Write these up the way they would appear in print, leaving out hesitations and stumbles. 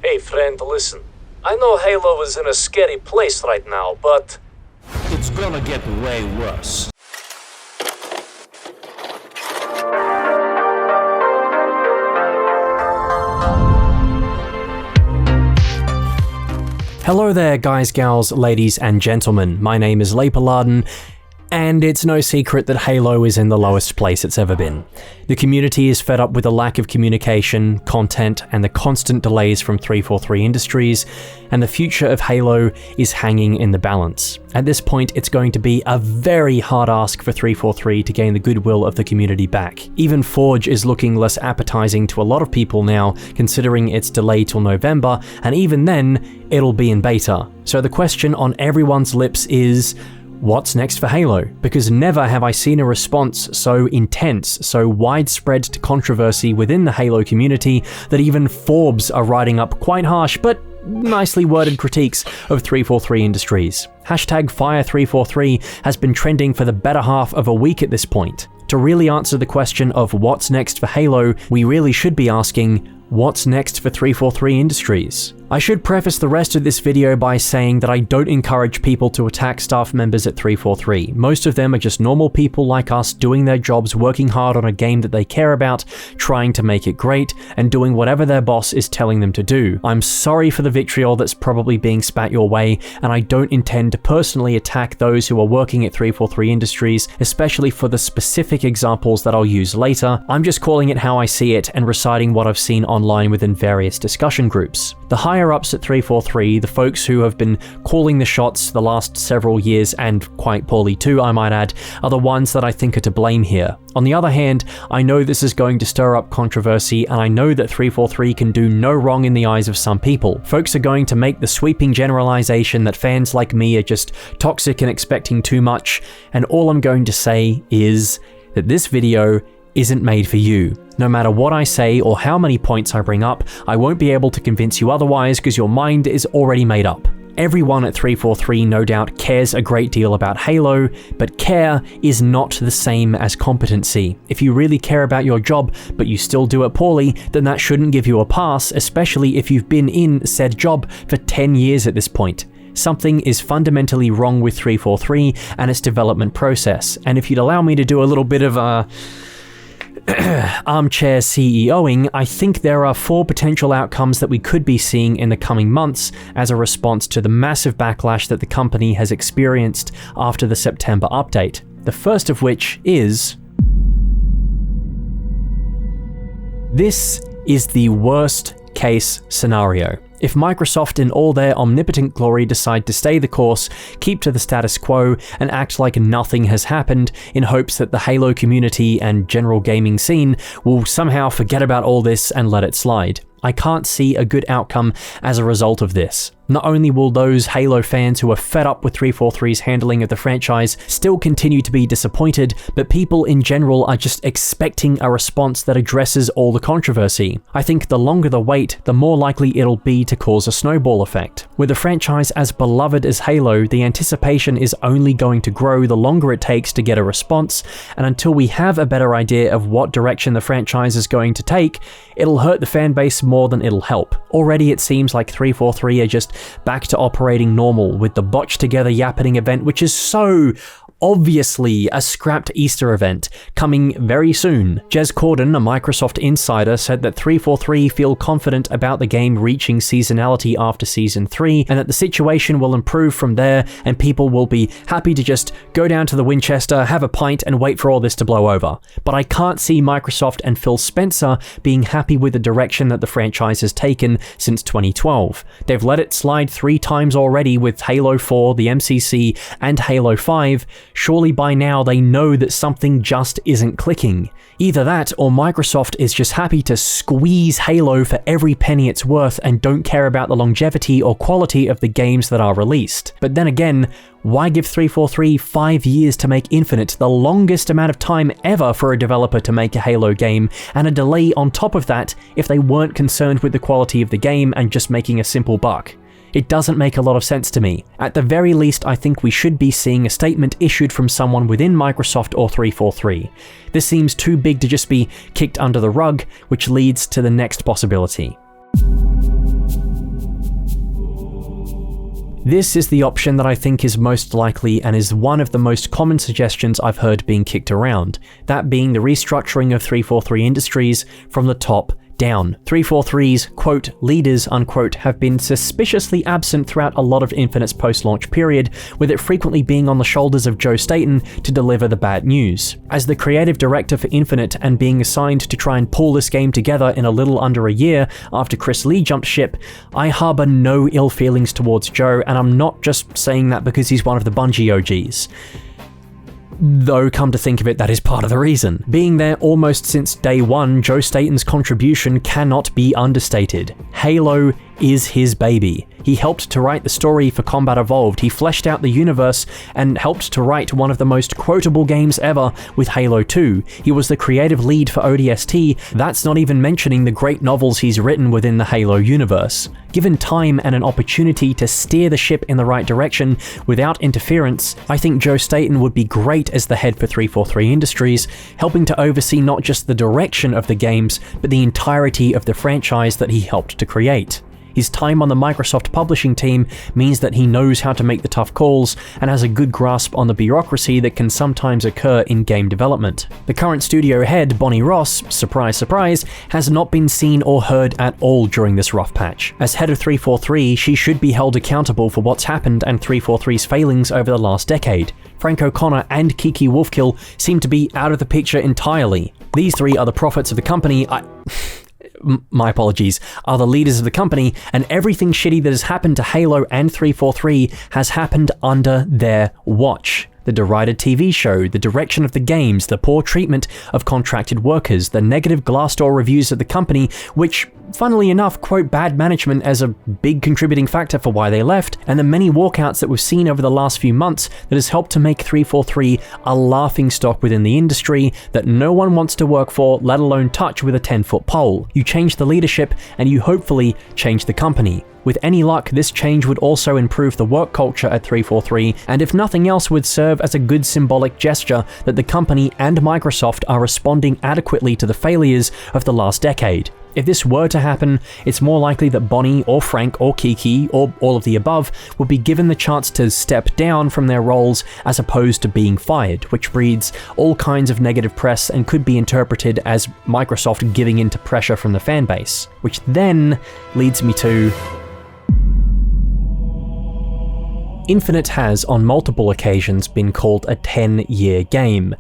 Hey friend, listen. I know Halo is in a scary place right now, but it's gonna get way worse. Hello there guys, gals, ladies and gentlemen, my name is Leipalarden, and it's no secret that Halo is in the lowest place it's ever been. The community is fed up with the lack of communication, content, and the constant delays from 343 Industries, and the future of Halo is hanging in the balance. At this point, it's going to be a very hard ask for 343 to gain the goodwill of the community back. Even Forge is looking less appetizing to a lot of people now, considering its delay till November, and even then, it'll be in beta. So the question on everyone's lips is, what's next for Halo? Because never have I seen a response so intense, so widespread to controversy within the Halo community that even Forbes are writing up quite harsh but nicely worded critiques of 343 Industries. #Fire343 has been trending for the better half of a week at this point. To really answer the question of what's next for Halo, we really should be asking, what's next for 343 Industries? I should preface the rest of this video by saying that I don't encourage people to attack staff members at 343. Most of them are just normal people like us doing their jobs, working hard on a game that they care about, trying to make it great, and doing whatever their boss is telling them to do. I'm sorry for the vitriol that's probably being spat your way, and I don't intend to personally attack those who are working at 343 Industries, especially for the specific examples that I'll use later. I'm just calling it how I see it and reciting what I've seen online within various discussion groups. The higher-ups at 343, the folks who have been calling the shots the last several years, and quite poorly too, I might add, are the ones that I think are to blame here. On the other hand, I know this is going to stir up controversy, and I know that 343 can do no wrong in the eyes of some people. Folks are going to make the sweeping generalization that fans like me are just toxic and expecting too much, and all I'm going to say is that this video isn't made for you. No matter what I say or how many points I bring up, I won't be able to convince you otherwise because your mind is already made up. Everyone at 343 no doubt cares a great deal about Halo, but care is not the same as competency. If you really care about your job, but you still do it poorly, then that shouldn't give you a pass, especially if you've been in said job for 10 years at this point. Something is fundamentally wrong with 343 and its development process, and if you'd allow me to do a little bit of armchair CEOing, I think there are 4 potential outcomes that we could be seeing in the coming months as a response to the massive backlash that the company has experienced after the September update. The first of which is, this is the worst case scenario. If Microsoft in all their omnipotent glory decide to stay the course, keep to the status quo, and act like nothing has happened in hopes that the Halo community and general gaming scene will somehow forget about all this and let it slide. I can't see a good outcome as a result of this. Not only will those Halo fans who are fed up with 343's handling of the franchise still continue to be disappointed, but people in general are just expecting a response that addresses all the controversy. I think the longer the wait, the more likely it'll be to cause a snowball effect. With a franchise as beloved as Halo, the anticipation is only going to grow the longer it takes to get a response, and until we have a better idea of what direction the franchise is going to take, it'll hurt the fan base more than it'll help. Already it seems like 343 are just back to operating normal with the botched together Yappening event, which is so obviously a scrapped Easter event coming very soon. Jez Corden, a Microsoft insider, said that 343 feel confident about the game reaching seasonality after Season 3, and that the situation will improve from there and people will be happy to just go down to the Winchester, have a pint and wait for all this to blow over. But I can't see Microsoft and Phil Spencer being happy with the direction that the franchise has taken since 2012. They've let it slide 3 times already with Halo 4, the MCC, and Halo 5. Surely by now they know that something just isn't clicking. Either that or Microsoft is just happy to squeeze Halo for every penny it's worth and don't care about the longevity or quality of the games that are released. But then again, why give 343 5 years to make Infinite, the longest amount of time ever for a developer to make a Halo game, and a delay on top of that if they weren't concerned with the quality of the game and just making a simple buck? It doesn't make a lot of sense to me. At the very least, I think we should be seeing a statement issued from someone within Microsoft or 343. This seems too big to just be kicked under the rug, which leads to the next possibility. This is the option that I think is most likely and is one of the most common suggestions I've heard being kicked around, that being the restructuring of 343 Industries from the top down. 343's, quote, leaders, unquote, have been suspiciously absent throughout a lot of Infinite's post-launch period, with it frequently being on the shoulders of Joe Staten to deliver the bad news. As the creative director for Infinite and being assigned to try and pull this game together in a little under a year after Chris Lee jumped ship, I harbour no ill feelings towards Joe, and I'm not just saying that because he's one of the Bungie OGs. Though, come to think of it, that is part of the reason. Being there almost since day one, Joe Staten's contribution cannot be understated. Halo is his baby. He helped to write the story for Combat Evolved, he fleshed out the universe, and helped to write one of the most quotable games ever with Halo 2. He was the creative lead for ODST, that's not even mentioning the great novels he's written within the Halo universe. Given time and an opportunity to steer the ship in the right direction without interference, I think Joe Staten would be great as the head for 343 Industries, helping to oversee not just the direction of the games, but the entirety of the franchise that he helped to create. His time on the Microsoft publishing team means that he knows how to make the tough calls and has a good grasp on the bureaucracy that can sometimes occur in game development. The current studio head, Bonnie Ross, surprise surprise, has not been seen or heard at all during this rough patch. As head of 343, she should be held accountable for what's happened and 343's failings over the last decade. Frank O'Connor and Kiki Wolfkill seem to be out of the picture entirely. These three are the prophets of the company. My apologies, are the leaders of the company, and everything shitty that has happened to Halo and 343 has happened under their watch. The derided TV show, the direction of the games, the poor treatment of contracted workers, the negative Glassdoor reviews of the company, which, funnily enough, quote bad management as a big contributing factor for why they left, and the many walkouts that we've seen over the last few months that has helped to make 343 a laughingstock within the industry that no one wants to work for, let alone touch with a 10-foot pole. You change the leadership, and you hopefully change the company. With any luck, this change would also improve the work culture at 343, and if nothing else would serve as a good symbolic gesture that the company and Microsoft are responding adequately to the failures of the last decade. If this were to happen, it's more likely that Bonnie or Frank or Kiki, or all of the above, would be given the chance to step down from their roles as opposed to being fired, which breeds all kinds of negative press and could be interpreted as Microsoft giving in to pressure from the fanbase. Which then leads me to... Infinite has, on multiple occasions, been called a 10-year game.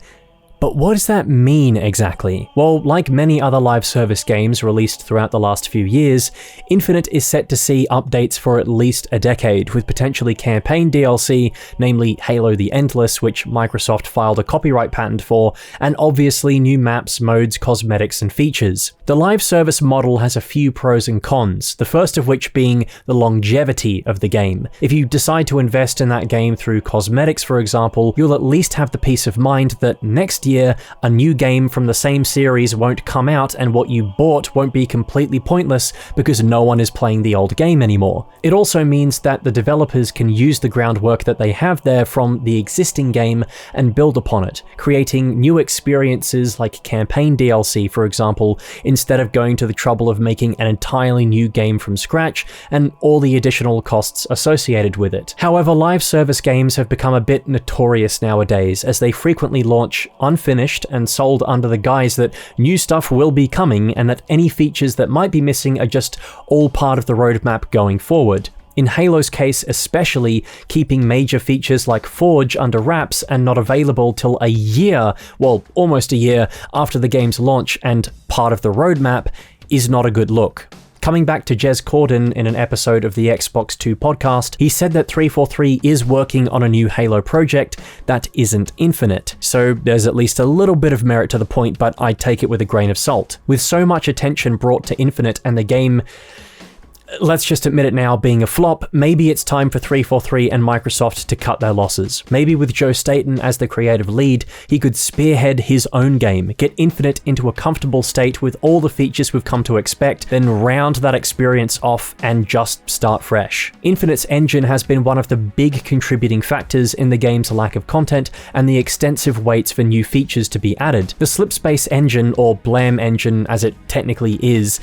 But what does that mean exactly? Well, like many other live service games released throughout the last few years, Infinite is set to see updates for at least a decade, with potentially campaign DLC, namely Halo the Endless, which Microsoft filed a copyright patent for, and obviously new maps, modes, cosmetics, and features. The live service model has a few pros and cons, the first of which being the longevity of the game. If you decide to invest in that game through cosmetics, for example, you'll at least have the peace of mind that next year, a new game from the same series won't come out and what you bought won't be completely pointless because no one is playing the old game anymore. It also means that the developers can use the groundwork that they have there from the existing game and build upon it, creating new experiences like campaign DLC, for example, instead of going to the trouble of making an entirely new game from scratch and all the additional costs associated with it. However, live service games have become a bit notorious nowadays, as they frequently launch unfinished and sold under the guise that new stuff will be coming and that any features that might be missing are just all part of the roadmap going forward. In Halo's case especially, keeping major features like Forge under wraps and not available till a year, well, almost a year after the game's launch and part of the roadmap, is not a good look. Coming back to Jez Corden in an episode of the Xbox 2 podcast, he said that 343 is working on a new Halo project that isn't Infinite, so there's at least a little bit of merit to the point, but I take it with a grain of salt. With so much attention brought to Infinite and the game, let's just admit it now, being a flop, maybe it's time for 343 and Microsoft to cut their losses. Maybe with Joe Staten as the creative lead, he could spearhead his own game, get Infinite into a comfortable state with all the features we've come to expect, then round that experience off and just start fresh. Infinite's engine has been one of the big contributing factors in the game's lack of content and the extensive waits for new features to be added. The Slipspace engine, or Blam engine as it technically is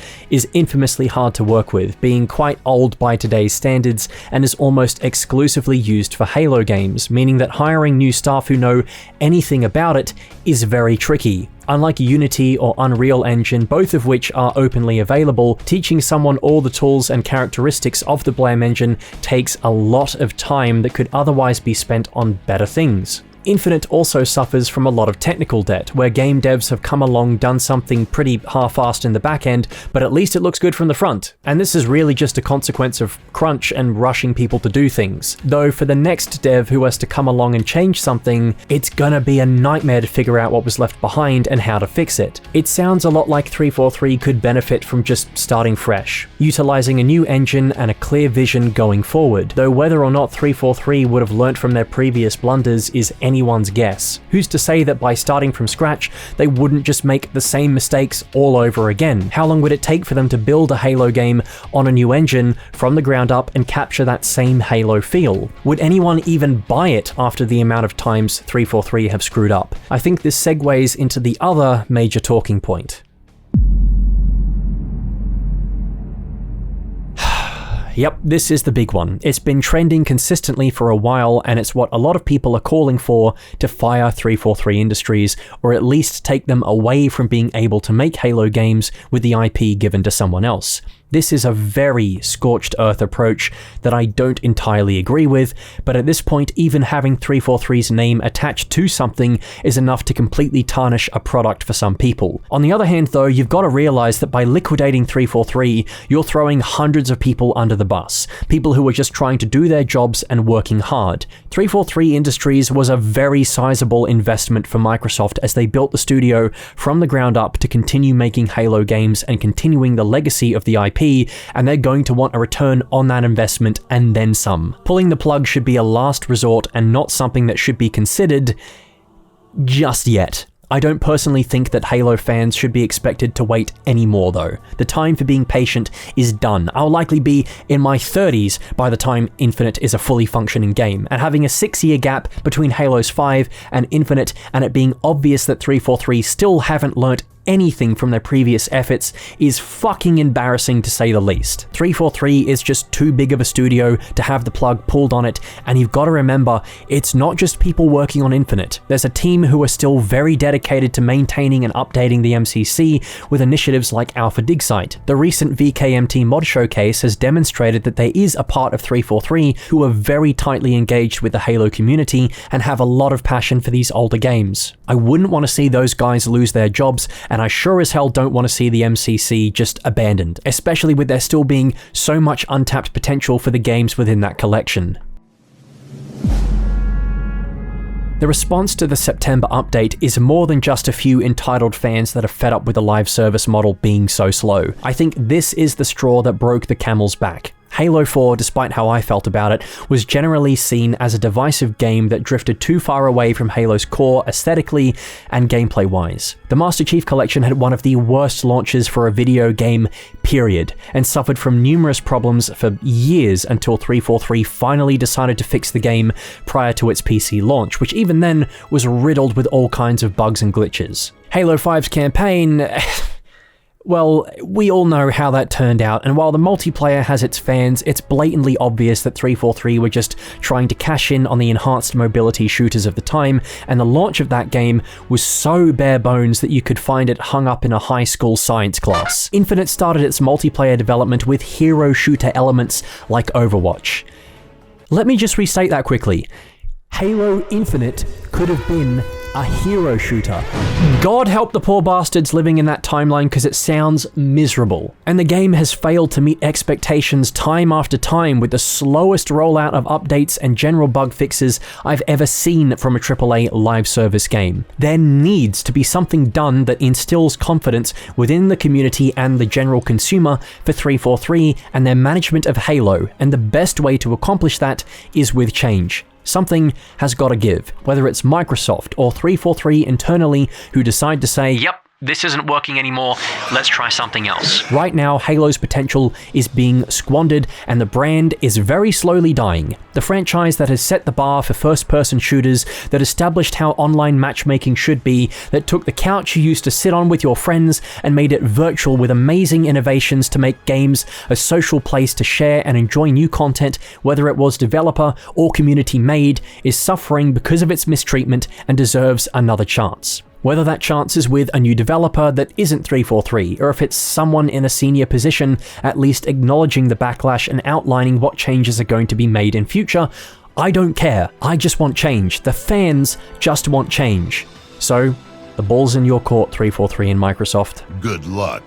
infamously hard to work with, being being quite old by today's standards and is almost exclusively used for Halo games, meaning that hiring new staff who know anything about it is very tricky. Unlike Unity or Unreal Engine, both of which are openly available, teaching someone all the tools and characteristics of the Blam engine takes a lot of time that could otherwise be spent on better things. Infinite also suffers from a lot of technical debt, where game devs have come along, done something pretty half-assed in the back end, but at least it looks good from the front. And this is really just a consequence of crunch and rushing people to do things. Though for the next dev who has to come along and change something, it's gonna be a nightmare to figure out what was left behind and how to fix it. It sounds a lot like 343 could benefit from just starting fresh, utilizing a new engine and a clear vision going forward, though whether or not 343 would have learnt from their previous blunders is anyone's guess. Who's to say that by starting from scratch, they wouldn't just make the same mistakes all over again? How long would it take for them to build a Halo game on a new engine from the ground up and capture that same Halo feel? Would anyone even buy it after the amount of times 343 have screwed up? I think this segues into the other major talking point. Yep, this is the big one. It's been trending consistently for a while, and it's what a lot of people are calling for to fire 343 Industries, or at least take them away from being able to make Halo games with the IP given to someone else. This is a very scorched earth approach that I don't entirely agree with, but at this point even having 343's name attached to something is enough to completely tarnish a product for some people. On the other hand though, you've got to realize that by liquidating 343, you're throwing hundreds of people under the bus, people who are just trying to do their jobs and working hard. 343 Industries was a very sizable investment for Microsoft as they built the studio from the ground up to continue making Halo games and continuing the legacy of the IP, and they're going to want a return on that investment and then some. Pulling the plug should be a last resort and not something that should be considered just yet. I don't personally think that Halo fans should be expected to wait anymore though. The time for being patient is done. I'll likely be in my 30s by the time Infinite is a fully functioning game, and having a 6-year gap between Halos 5 and Infinite and it being obvious that 343 still haven't learnt anything from their previous efforts is fucking embarrassing to say the least. 343 is just too big of a studio to have the plug pulled on it, and you've got to remember, it's not just people working on Infinite. There's a team who are still very dedicated to maintaining and updating the MCC with initiatives like Alpha Dig Site. The recent VKMT mod showcase has demonstrated that there is a part of 343 who are very tightly engaged with the Halo community and have a lot of passion for these older games. I wouldn't want to see those guys lose their jobs, and I sure as hell don't want to see the MCC just abandoned, especially with there still being so much untapped potential for the games within that collection. The response to the September update is more than just a few entitled fans that are fed up with the live service model being so slow. I think this is the straw that broke the camel's back. Halo 4, despite how I felt about it, was generally seen as a divisive game that drifted too far away from Halo's core aesthetically and gameplay-wise. The Master Chief Collection had one of the worst launches for a video game, period, and suffered from numerous problems for years until 343 finally decided to fix the game prior to its PC launch, which even then was riddled with all kinds of bugs and glitches. Halo 5's campaign... Well, we all know how that turned out, and while the multiplayer has its fans, it's blatantly obvious that 343 were just trying to cash in on the enhanced mobility shooters of the time, and the launch of that game was so bare bones that you could find it hung up in a high school science class. Infinite started its multiplayer development with hero shooter elements like Overwatch. Let me just restate that quickly. Halo Infinite could have been a hero shooter. God help the poor bastards living in that timeline, because it sounds miserable. And the game has failed to meet expectations time after time with the slowest rollout of updates and general bug fixes I've ever seen from a AAA live service game. There needs to be something done that instills confidence within the community and the general consumer for 343 and their management of Halo, and the best way to accomplish that is with change. Something has got to give, whether it's Microsoft or 343 internally who decide to say, yep, this isn't working anymore, let's try something else. Right now, Halo's potential is being squandered and the brand is very slowly dying. The franchise that has set the bar for first-person shooters, that established how online matchmaking should be, that took the couch you used to sit on with your friends and made it virtual with amazing innovations to make games a social place to share and enjoy new content, whether it was developer or community made, is suffering because of its mistreatment and deserves another chance. Whether that chance is with a new developer that isn't 343, or if it's someone in a senior position at least acknowledging the backlash and outlining what changes are going to be made in future, I don't care. I just want change. The fans just want change. So, the ball's in your court, 343 and Microsoft. Good luck.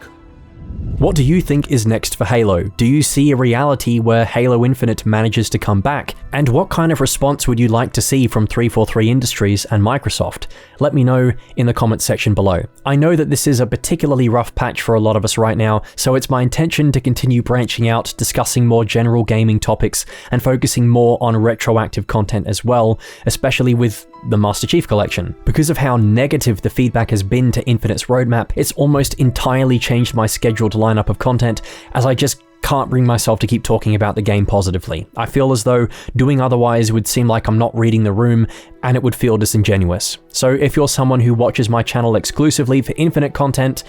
What do you think is next for Halo? Do you see a reality where Halo Infinite manages to come back? And what kind of response would you like to see from 343 Industries and Microsoft? Let me know in the comments section below. I know that this is a particularly rough patch for a lot of us right now, so it's my intention to continue branching out, discussing more general gaming topics, and focusing more on retroactive content as well, especially with the Master Chief Collection. Because of how negative the feedback has been to Infinite's roadmap, it's almost entirely changed my scheduled lineup of content, as I just can't bring myself to keep talking about the game positively. I feel as though doing otherwise would seem like I'm not reading the room, and it would feel disingenuous. So if you're someone who watches my channel exclusively for Infinite content,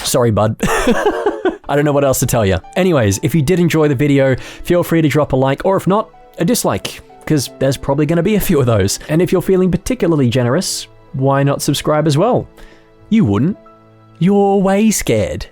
sorry bud. I don't know what else to tell you. Anyways, if you did enjoy the video, feel free to drop a like, or if not, a dislike, because there's probably going to be a few of those. And if you're feeling particularly generous, why not subscribe as well? You wouldn't. You're way scared.